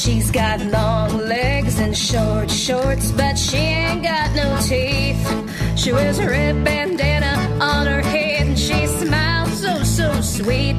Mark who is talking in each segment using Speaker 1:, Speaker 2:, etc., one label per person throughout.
Speaker 1: She's got long legs and short shorts, but she ain't got no teeth. She wears a red bandana on her head, and she smiles so sweet.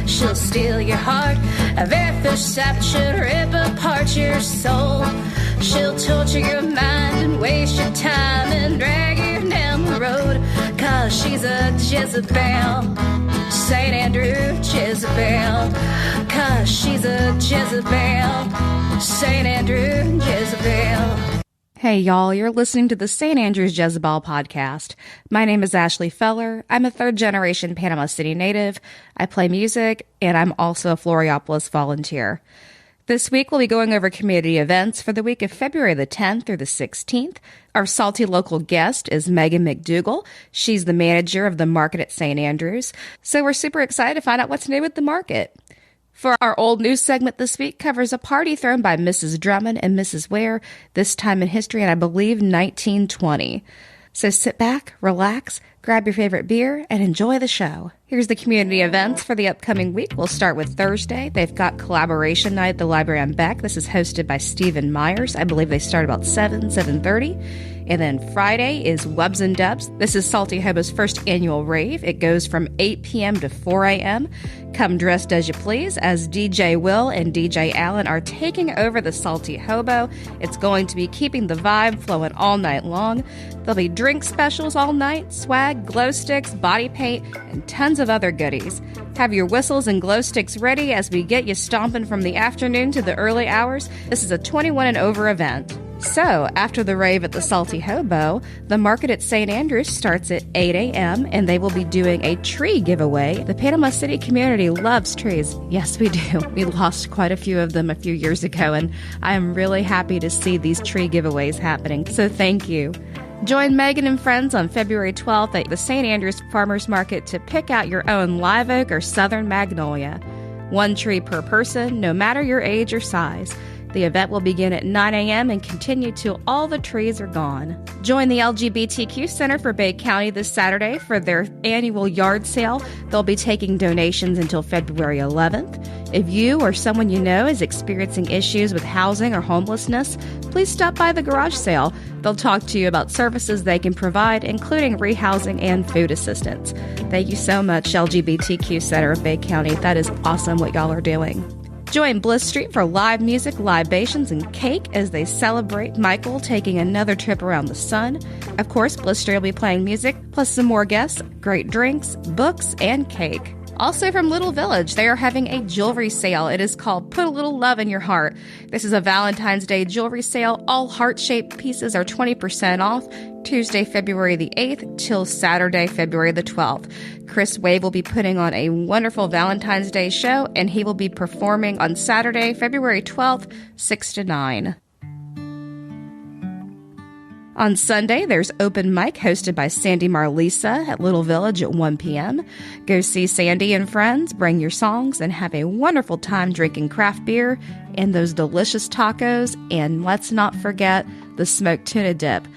Speaker 1: She'll steal your heart, a very first sight should rip apart your soul. She'll torture your mind and waste your time and drag you down the road, 'cause she's a Jezebel, St. Andrew Jezebel, 'cause she's a Jezebel, St. Andrew Jezebel.
Speaker 2: Hey y'all, you're listening to the St. Andrews Jezebel Podcast. My name is Ashley Feller. I'm a third-generation Panama City native. I play music, and I'm also a Floriopolis volunteer. This week, we'll be going over community events for the week of February the 10th through the 16th. Our Salty Local guest is Megghan McDougall. She's the manager of the market at St. Andrews. So we're super excited to find out what's new with the market. For our old news segment this week covers a party thrown by Mrs. Drummond and Mrs. Ware, this time in history, and I believe 1920. So sit back, relax, grab your favorite beer, and enjoy the show. Here's the community events for the upcoming week. We'll start with Thursday. They've got Collaboration Night at the Library on Beck. This is hosted by Stephen Myers. I believe they start about 7:30. And then Friday is Wubs and Dubs. This is Salty Hobo's first annual rave. It goes from 8 p.m. to 4 a.m. Come dressed as you please, as DJ Will and DJ Allen are taking over the Salty Hobo. It's going to be keeping the vibe flowing all night long. There'll be drink specials all night, swag, glow sticks, body paint, and tons of other goodies. Have your whistles and glow sticks ready as we get you stomping from the afternoon to the early hours. This is a 21 and over event. So, after the rave at the Salty Hobo, the market at St. Andrews starts at 8 a.m. and they will be doing a tree giveaway. The Panama City community loves trees. Yes, we do. We lost quite a few of them a few years ago, and I am really happy to see these tree giveaways happening. So thank you. Join Megghan and friends on February 12th at the St. Andrews Farmers Market to pick out your own live oak or southern magnolia. 1 tree per person, no matter your age or size. The event will begin at 9 a.m. and continue till all the trees are gone. Join the LGBTQ Center for Bay County this Saturday for their annual yard sale. They'll be taking donations until February 11th. If you or someone you know is experiencing issues with housing or homelessness, please stop by the garage sale. They'll talk to you about services they can provide, including rehousing and food assistance. Thank you so much, LGBTQ Center of Bay County. That is awesome what y'all are doing. Join Bliss Street for live music, libations, and cake as they celebrate Michael taking another trip around the sun. Of course, Bliss Street will be playing music, plus some more guests, great drinks, books, and cake. Also from Little Village, they are having a jewelry sale. It is called Put a Little Love in Your Heart. This is a Valentine's Day jewelry sale. All heart-shaped pieces are 20% off, Tuesday, February the 8th till Saturday, February the 12th. Chris Wave will be putting on a wonderful Valentine's Day show, and he will be performing on Saturday, February 12th, 6 to 9. On Sunday, there's open mic hosted by Sandi Marlisa at Little Village at 1 p.m. Go see Sandi and friends, bring your songs, and have a wonderful time drinking craft beer and those delicious tacos, and let's not forget the smoked tuna dip.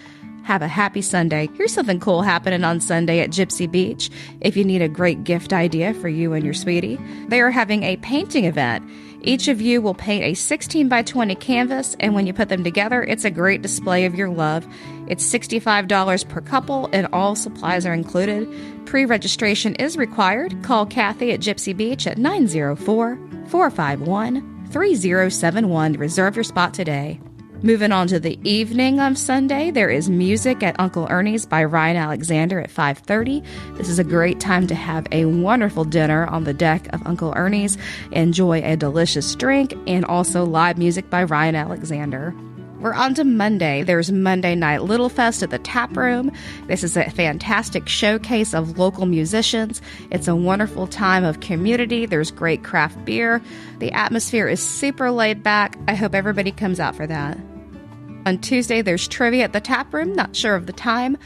Speaker 2: Have a happy Sunday. Here's something cool happening on Sunday at Gypsy Beach. If you need a great gift idea for you and your sweetie, they are having a painting event. Each of you will paint a 16 by 20 canvas, and when you put them together, it's a great display of your love. It's $65 per couple, and all supplies are included. Pre-registration is required. Call Kathy at Gypsy Beach at 904-451-3071 to reserve your spot today. Moving on to the evening of Sunday, there is music at Uncle Ernie's by Ryan Alexander at 5:30. This is a great time to have a wonderful dinner on the deck of Uncle Ernie's, enjoy a delicious drink, and also live music by Ryan Alexander. We're on to Monday. There's Monday Night Little Fest at the Taproom. This is a fantastic showcase of local musicians. It's a wonderful time of community. There's great craft beer. The atmosphere is super laid back. I hope everybody comes out for that. On Tuesday, there's trivia at the Taproom. Not sure of the time.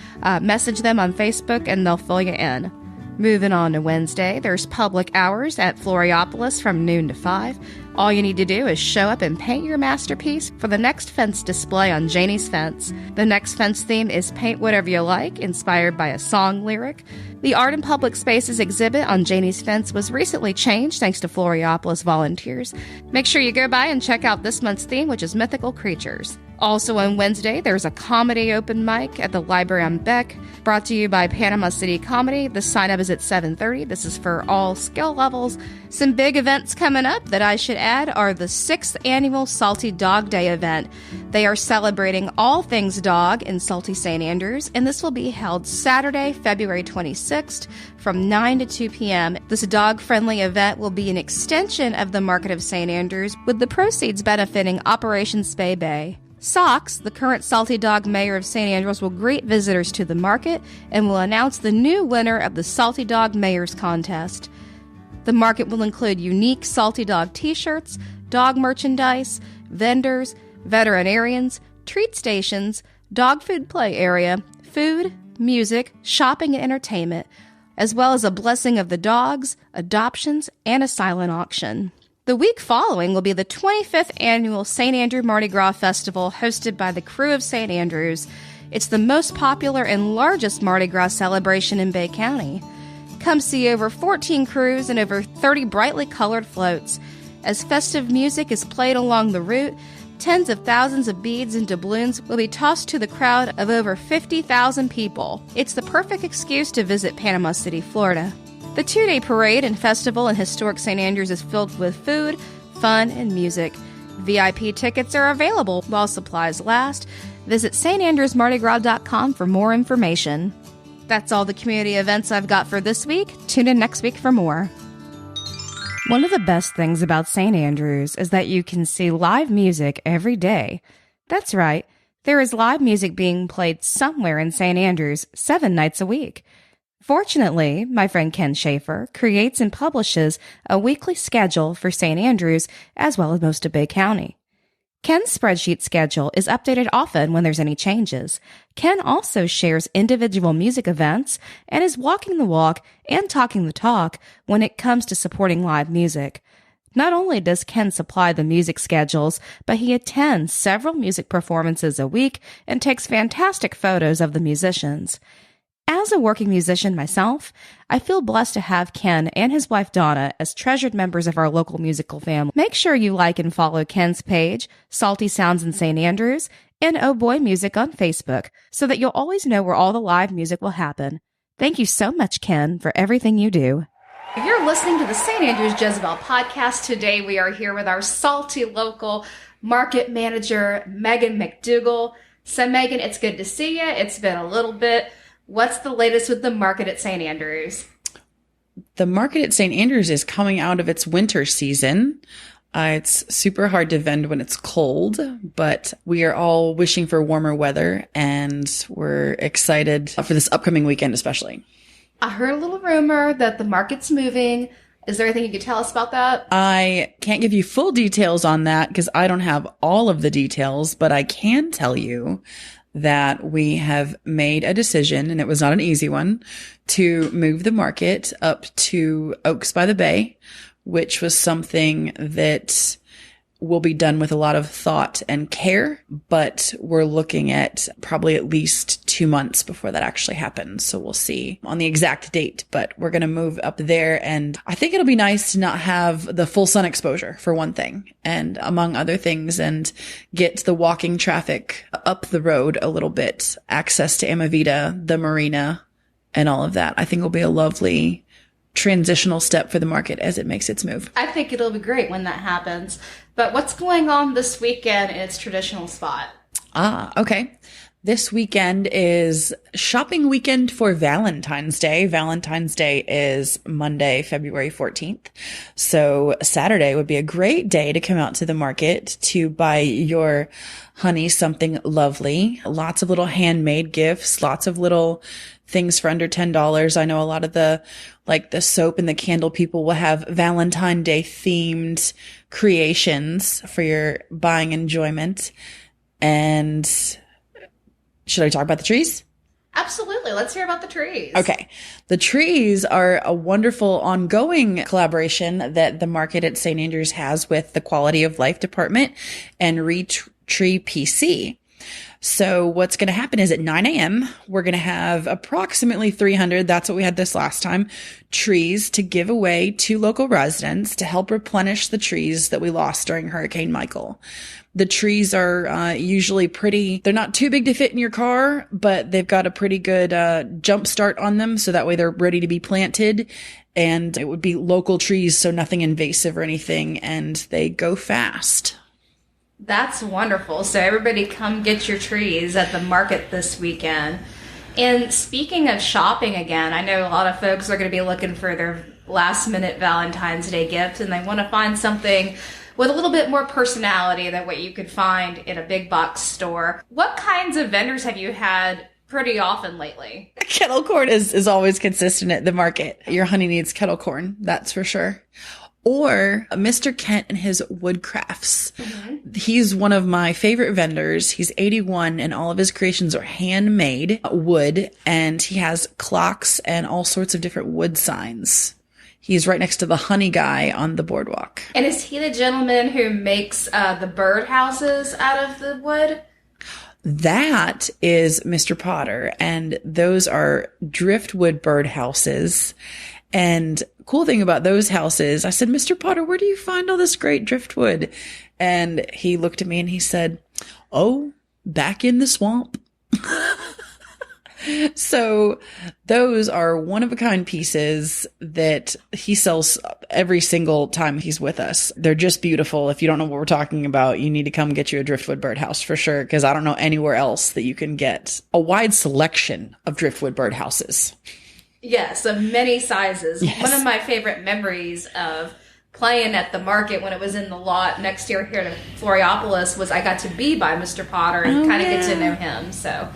Speaker 2: Message them on Facebook and they'll fill you in. Moving on to Wednesday, there's public hours at Floriopolis from noon to 5. All you need to do is show up and paint your masterpiece for the next fence display on Janie's fence. The next fence theme is Paint Whatever You Like, inspired by a song lyric. The Art in Public Spaces exhibit on Janie's fence was recently changed thanks to Floriopolis volunteers. Make sure you go by and check out this month's theme, which is Mythical Creatures. Also on Wednesday, there's a comedy open mic at the library on Beck, brought to you by Panama City Comedy. The sign-up is at 7:30. This is for all skill levels. Some big events coming up that I should add are the 6th annual Salty Dog Day event. They are celebrating all things dog in Salty St. Andrews, and this will be held Saturday, February 26th from 9 to 2 p.m. This dog-friendly event will be an extension of the Market of St. Andrews, with the proceeds benefiting Operation Spay Bay. Socks, the current Salty Dog Mayor of St. Andrews, will greet visitors to the market and will announce the new winner of the Salty Dog Mayor's Contest. The market will include unique Salty Dog t-shirts, dog merchandise, vendors, veterinarians, treat stations, dog food play area, food, music, shopping and entertainment, as well as a blessing of the dogs, adoptions, and a silent auction. The week following will be the 25th annual St. Andrew Mardi Gras Festival hosted by the Crew of St. Andrews. It's the most popular and largest Mardi Gras celebration in Bay County. Come see over 14 crews and over 30 brightly colored floats. As festive music is played along the route, tens of thousands of beads and doubloons will be tossed to the crowd of over 50,000 people. It's the perfect excuse to visit Panama City, Florida. The 2-day parade and festival in historic St. Andrews is filled with food, fun, and music. VIP tickets are available while supplies last. Visit standrewsmardigras.com for more information. That's all the community events I've got for this week. Tune in next week for more. One of the best things about St. Andrews is that you can see live music every day. That's right, there is live music being played somewhere in St. Andrews 7 nights a week. Fortunately, my friend Ken Schaefer creates and publishes a weekly schedule for St. Andrews as well as most of Bay County. Ken's spreadsheet schedule is updated often when there's any changes. Ken also shares individual music events and is walking the walk and talking the talk when it comes to supporting live music. Not only does Ken supply the music schedules, but he attends several music performances a week and takes fantastic photos of the musicians. As a working musician myself, I feel blessed to have Ken and his wife Donna as treasured members of our local musical family. Make sure you like and follow Ken's page, Salty Sounds in St. Andrews, and Oh Boy Music on Facebook, so that you'll always know where all the live music will happen. Thank you so much, Ken, for everything you do. You're listening to the St. Andrews Jezebel Podcast. Today we are here with our Salty Local Market Manager, Megghan McDougall. So Megghan, it's good to see you. It's been a little bit. What's the latest with the market at St. Andrews?
Speaker 3: The market at St. Andrews is coming out of its winter season. It's super hard to vend when it's cold, but we are all wishing for warmer weather, and we're excited for this upcoming weekend especially.
Speaker 2: I heard a little rumor that the market's moving. Is there anything you could tell us about that?
Speaker 3: I can't give you full details on that because I don't have all of the details, but I can tell you that we have made a decision, and it was not an easy one, to move the market up to Oaks by the Bay, which was something that will be done with a lot of thought and care, but we're looking at probably at least 2 months before that actually happens. So we'll see on the exact date, but we're going to move up there. And I think it'll be nice to not have the full sun exposure for one thing, and among other things, and get the walking traffic up the road a little bit, access to Amavita, the marina, and all of that. I think will be a lovely transitional step for the market as it makes its move.
Speaker 2: I think it'll be great when that happens. But what's going on this weekend in its traditional spot?
Speaker 3: Okay. This weekend is shopping weekend for Valentine's Day. Valentine's Day is Monday, February 14th. So Saturday would be a great day to come out to the market to buy your honey something lovely. Lots of little handmade gifts, lots of little things for under $10. I know a lot of the soap and the candle people will have Valentine Day themed creations for your buying enjoyment. And should I talk about the trees?
Speaker 2: Absolutely. Let's hear about the trees.
Speaker 3: Okay. The trees are a wonderful ongoing collaboration that the market at St. Andrews has with the Quality of Life Department and Retree PC. So what's going to happen is at 9 a.m., we're going to have approximately 300, that's what we had this last time, trees to give away to local residents to help replenish the trees that we lost during Hurricane Michael. The trees are usually they're not too big to fit in your car, but they've got a pretty good jump start on them, so that way they're ready to be planted. And it would be local trees, so nothing invasive or anything, and they go fast.
Speaker 2: That's wonderful. So everybody come get your trees at the market this weekend. And speaking of shopping again, I know a lot of folks are going to be looking for their last minute Valentine's Day gift, and they want to find something with a little bit more personality than what you could find in a big box store. What kinds of vendors have you had pretty often lately?
Speaker 3: Kettle corn is always consistent at the market. Your honey needs kettle corn, that's for sure. Or Mr. Kent and his wood crafts. Mm-hmm. He's one of my favorite vendors. He's 81 and all of his creations are handmade wood, and he has clocks and all sorts of different wood signs. He's right next to the honey guy on the boardwalk.
Speaker 2: And is he the gentleman who makes the bird houses out of the wood?
Speaker 3: That is Mr. Potter, and those are driftwood bird houses. And cool thing about those houses, I said, Mr. Potter, where do you find all this great driftwood? And he looked at me and he said, oh, back in the swamp. So those are one-of-a-kind pieces that he sells every single time he's with us. They're just beautiful. If you don't know what we're talking about, you need to come get you a driftwood birdhouse for sure, because I don't know anywhere else that you can get a wide selection of driftwood birdhouses.
Speaker 2: Yes, of many sizes.
Speaker 3: Yes.
Speaker 2: One of my favorite memories of playing at the market when it was in the lot next year here to Floriopolis was I got to be by Mr. Potter and kind of get to know him. So,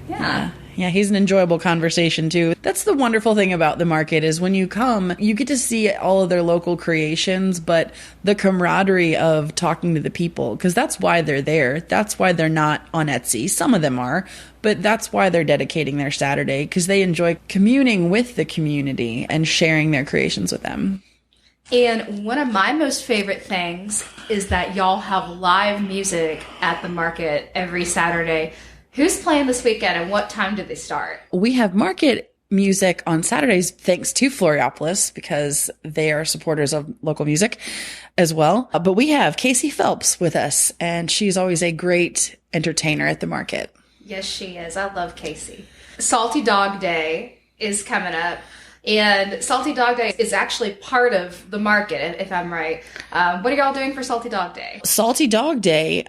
Speaker 2: yeah.
Speaker 3: Yeah, he's an enjoyable conversation too. That's the wonderful thing about the market is when you come, you get to see all of their local creations, but the camaraderie of talking to the people, because that's why they're there. That's why they're not on Etsy. Some of them are, but that's why they're dedicating their Saturday, because they enjoy communing with the community and sharing their creations with them.
Speaker 2: And one of my most favorite things is that y'all have live music at the market every Saturday. Who's playing this weekend and what time do they start?
Speaker 3: We have market music on Saturdays thanks to Floriopolis because they are supporters of local music as well. But we have Casey Phelps with us, and she's always a great entertainer at the market.
Speaker 2: Yes, she is. I love Casey. Salty Dog Day is coming up. And Salty Dog Day is actually part of the market, if I'm right. What are y'all doing for Salty Dog Day?
Speaker 3: Salty Dog Day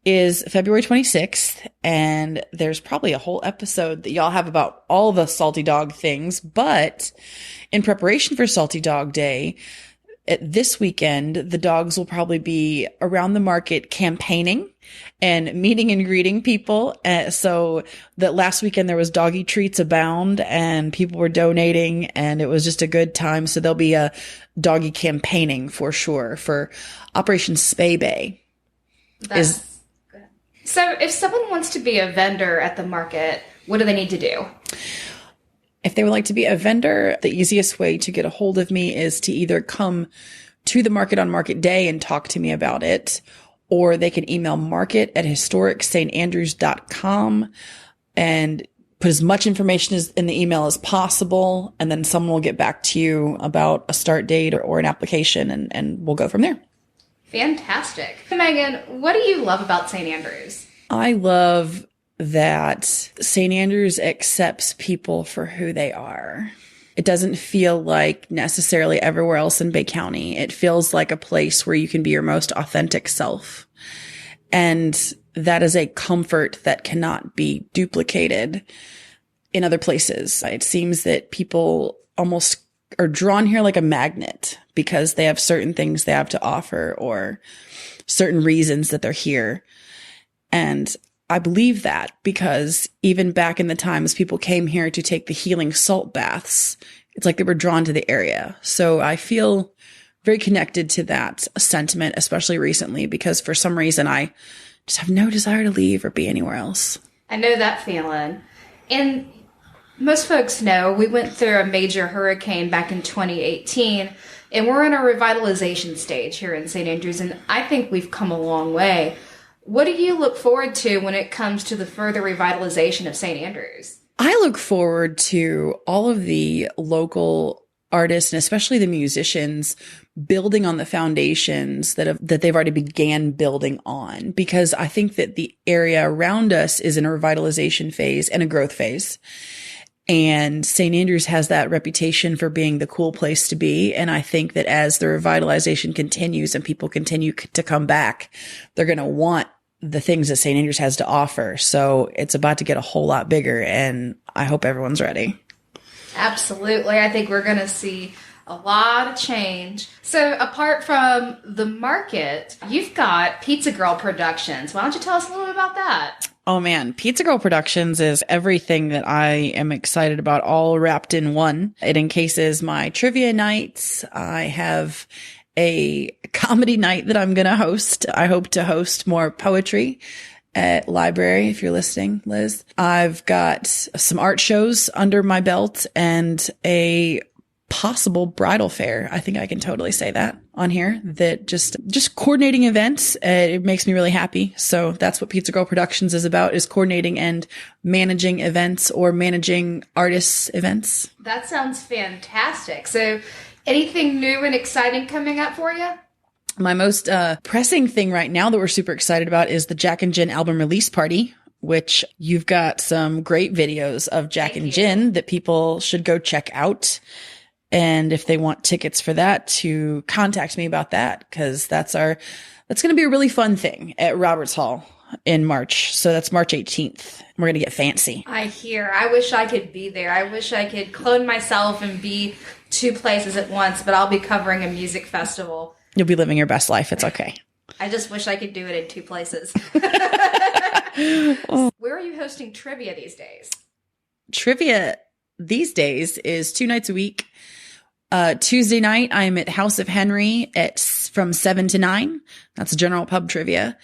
Speaker 3: is February 26th, and there's probably a whole episode that y'all have about all the Salty Dog things. But in preparation for Salty Dog Day, this weekend, the dogs will probably be around the market campaigning and meeting and greeting people. So that last weekend there was doggy treats abound and people were donating and it was just a good time. So there'll be a doggy campaigning for sure for Operation Spay Bay.
Speaker 2: That's good. So if someone wants to be a vendor at the market, what do they need to do?
Speaker 3: If they would like to be a vendor, the easiest way to get a hold of me is to either come to the market on market day and talk to me about it, or they can email market@historicstandrews.com and put as much information in the email as possible. And then someone will get back to you about a start date or an application, and we'll go from there.
Speaker 2: Fantastic. Megan, what do you love about St. Andrews?
Speaker 3: I love that St. Andrews accepts people for who they are. It doesn't feel like necessarily everywhere else in Bay County. It feels like a place where you can be your most authentic self. And that is a comfort that cannot be duplicated in other places. It seems that people almost are drawn here like a magnet because they have certain things they have to offer or certain reasons that they're here. And I believe that because even back in the times people came here to take the healing salt baths, it's like they were drawn to the area. So I feel very connected to that sentiment, especially recently, because for some reason I just have no desire to leave or be anywhere else.
Speaker 2: I know that feeling. And most folks know we went through a major hurricane back in 2018, and we're in a revitalization stage here in St. Andrews, and I think we've come a long way. What do you look forward to when it comes to the further revitalization of St. Andrews?
Speaker 3: I look forward to all of the local artists and especially the musicians building on the foundations that they've already began building on, because I think that the area around us is in a revitalization phase and a growth phase. And St. Andrews has that reputation for being the cool place to be. And I think that as the revitalization continues and people continue to come back, they're going to want the things that St. Andrews has to offer. So it's about to get a whole lot bigger, and I hope everyone's ready.
Speaker 2: Absolutely. I think we're going to see a lot of change. So apart from the market, you've got Pizza Girl Productions. Why don't you tell us a little bit about that?
Speaker 3: Oh man, Pizza Girl Productions is everything that I am excited about, all wrapped in one. It encases my trivia nights. I have a comedy night that I'm going to host. I hope to host more poetry at library, if you're listening, Liz. I've got some art shows under my belt and a possible bridal fair. I think I can totally say that on here, that just coordinating events. It makes me really happy. So that's what Pizza Girl Productions is about, is coordinating and managing events or managing artists' events.
Speaker 2: That sounds fantastic. So anything new and exciting coming up for you?
Speaker 3: My most pressing thing right now that we're super excited about is the Jack and Gin album release party, which you've got some great videos of Jack and Gin that people should go check out. And if they want tickets for that, to contact me about that, because that's going to be a really fun thing at Roberts Hall in March. So that's March 18th. We're going to get fancy.
Speaker 2: I hear. I wish I could be there. I wish I could clone myself and be two places at once, but I'll be covering a music festival.
Speaker 3: You'll be living your best life. It's okay.
Speaker 2: I just wish I could do it in two places. Where are you hosting trivia these days?
Speaker 3: Trivia these days is 2 nights a week. Tuesday night, I'm at House of Henry from 7 to 9. That's general pub trivia.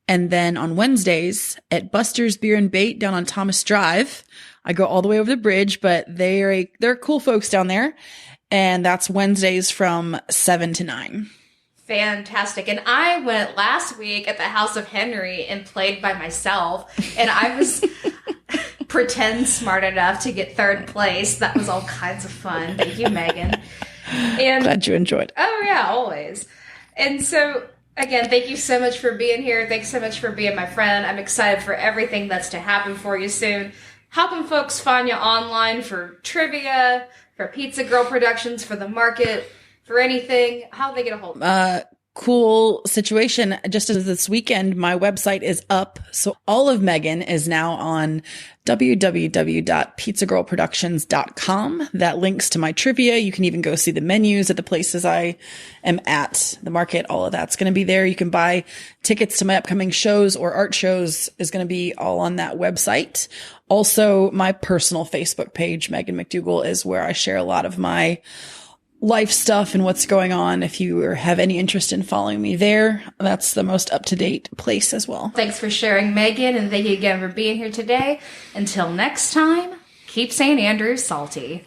Speaker 3: And then on Wednesdays at Buster's Beer and Bait down on Thomas Drive. I go all the way over the bridge, but they're cool folks down there. And that's Wednesdays from 7 to 9.
Speaker 2: Fantastic. And I went last week at the House of Henry and played by myself. And I was pretend smart enough to get third place. That was all kinds of fun. Thank you, Megan. And
Speaker 3: glad you enjoyed.
Speaker 2: Oh, yeah, always. And so, again, thank you so much for being here. Thanks so much for being my friend. I'm excited for everything that's to happen for you soon. How can folks find you online for trivia, for Pizza Girl Productions, for the market, for anything? How do they get a hold of you?
Speaker 3: Cool situation. Just as this weekend, my website is up. So all of Megghan is now on www.pizzagirlproductions.com. That links to my trivia. You can even go see the menus at the places I am at, the market. All of that's going to be there. You can buy tickets to my upcoming shows or art shows is going to be all on that website. Also, my personal Facebook page, Megghan McDougall, is where I share a lot of my life stuff and what's going on. If you have any interest in following me there, that's the most up-to-date place as well.
Speaker 2: Thanks for sharing, Megan, and thank you again for being here today. Until next time, keep St. Andrews salty.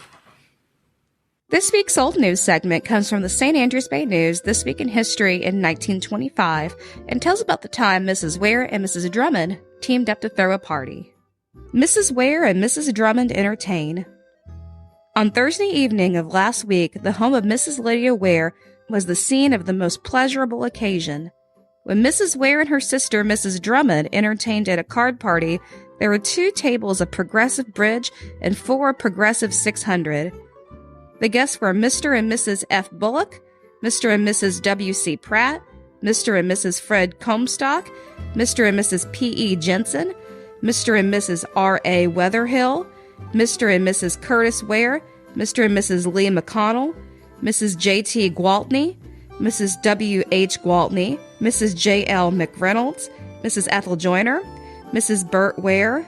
Speaker 4: This week's Old News segment comes from the St. Andrews Bay News This Week in History in 1925 and tells about the time Mrs. Ware and Mrs. Drummond teamed up to throw a party. Mrs. Ware and Mrs. Drummond entertain. On Thursday evening of last week, the home of Mrs. Lydia Ware was the scene of the most pleasurable occasion. When Mrs. Ware and her sister, Mrs. Drummond, entertained at a card party, there were 2 tables of progressive bridge and 4 progressive 600. The guests were Mr. and Mrs. F. Bullock, Mr. and Mrs. W.C. Pratt, Mr. and Mrs. Fred Comstock, Mr. and Mrs. P.E. Jensen, Mr. and Mrs. R.A. Weatherhill, Mr. and Mrs. Curtis Ware, Mr. and Mrs. Lee McConnell, Mrs. J.T. Gwaltney, Mrs. W.H. Gwaltney, Mrs. J.L. McReynolds, Mrs. Ethel Joyner, Mrs. Bert Ware,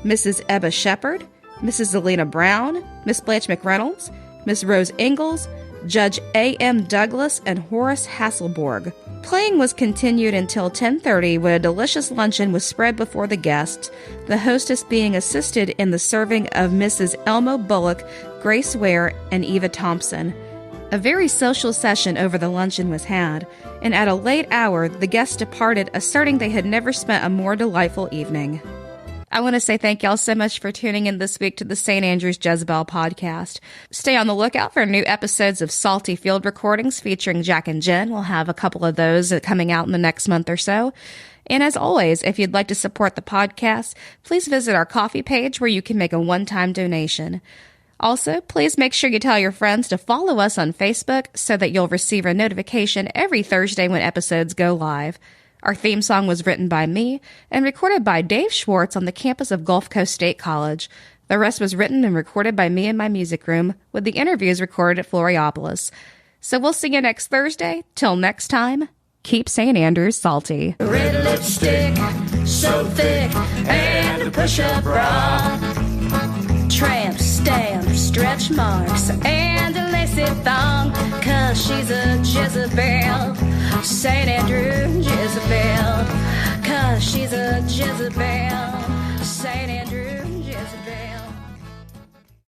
Speaker 4: Mrs. Ebba Shepherd, Mrs. Elena Brown, Miss Blanche McReynolds, Miss Rose Ingalls, Judge A.M. Douglas, and Horace Hasselborg.
Speaker 2: Playing was continued until 10:30 when a delicious luncheon was spread before the guests, the hostess being assisted in the serving of Mrs. Elmo Bullock, Grace Ware, and Eva Thompson. A very social session over the luncheon was had, and at a late hour the guests departed, asserting they had never spent a more delightful evening. I want to say thank y'all so much for tuning in this week to the St. Andrews Jezebel Podcast. Stay on the lookout for new episodes of Salty Field Recordings featuring Jack and Jen. We'll have a couple of those coming out in the next month or so. And as always, if you'd like to support the podcast, please visit our Ko-fi page where you can make a one-time donation. Also, please make sure you tell your friends to follow us on Facebook so that you'll receive a notification every Thursday when episodes go live. Our theme song was written by me and recorded by Dave Schwartz on the campus of Gulf Coast State College. The rest was written and recorded by me in my music room, with the interviews recorded at Floriopolis. So we'll see you next Thursday. Till next time, keep St. Andrews salty.
Speaker 1: Red lipstick, so thick, and a push-up bra. Tramp stamp, stretch marks, and a lacy thong, 'cause she's a Jezebel. St. Andrew Jezebel, 'cause she's a Jezebel.